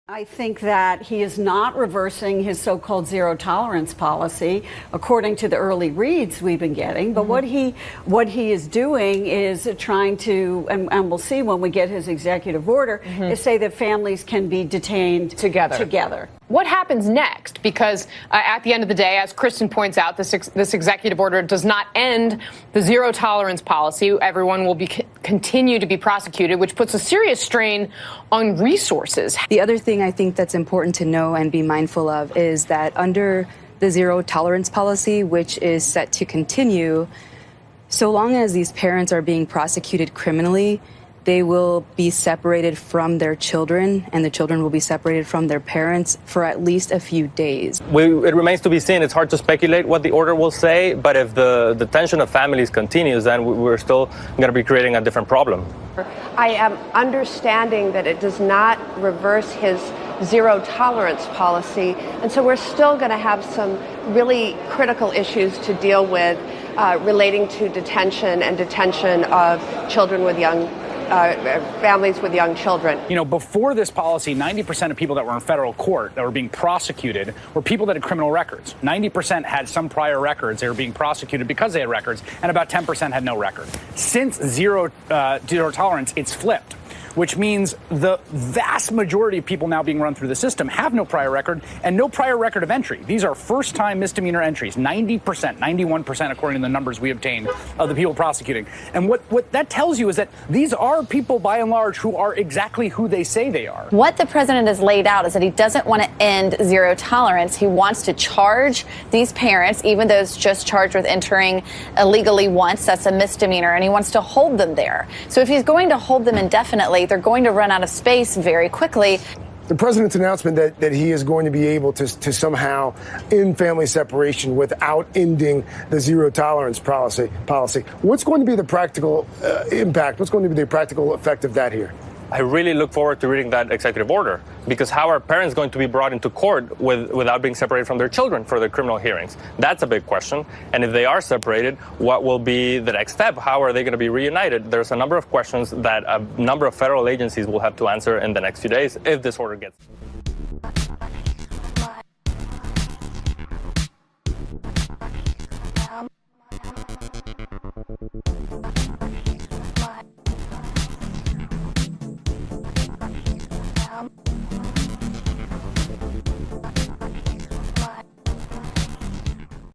I think that he is not reversing his so-called zero tolerance policy, according to the early reads we've been getting. But what he is doing is trying to, and we'll see when we get his executive order, is say that families can be detained together. What happens next? Because at the end of the day, as Kristen points out, this executive order does not end the zero tolerance policy. Everyone will continue to be prosecuted, which puts a serious strain on resources. The other thing I think that's important to know and be mindful of is that under the zero tolerance policy, which is set to continue, so long as these parents are being prosecuted criminally, they will be separated from their children, and the children will be separated from their parents for at least a few days. It remains to be seen. It's hard to speculate what the order will say, but if the tension of families continues, then we're still going to be creating a different problem. I am understanding that it does not reverse his zero tolerance policy, and so we're still going to have some really critical issues to deal with relating to detention of children with young families with young children. You know, before this policy, 90% of people that were in federal court that were being prosecuted were people that had criminal records. 90% had some prior records. They were being prosecuted because they had records, and about 10% had no record. Since zero tolerance, it's flipped, which means the vast majority of people now being run through the system have no prior record and no prior record of entry. These are first-time misdemeanor entries, 90%, 91% according to the numbers we obtained of the people prosecuting. And what that tells you is that these are people, by and large, who are exactly who they say they are. What the president has laid out is that he doesn't want to end zero tolerance. He wants to charge these parents, even those just charged with entering illegally once, that's a misdemeanor, and he wants to hold them there. So if he's going to hold them indefinitely, they're going to run out of space very quickly. The president's announcement that he is going to be able to somehow end family separation without ending the zero tolerance policy. What's going to be the practical impact? What's going to be the practical effect of that here? I really look forward to reading that executive order, because how are parents going to be brought into court without being separated from their children for their criminal hearings? That's a big question. And if they are separated, what will be the next step? How are they going to be reunited? There's a number of questions that a number of federal agencies will have to answer in the next few days if this order gets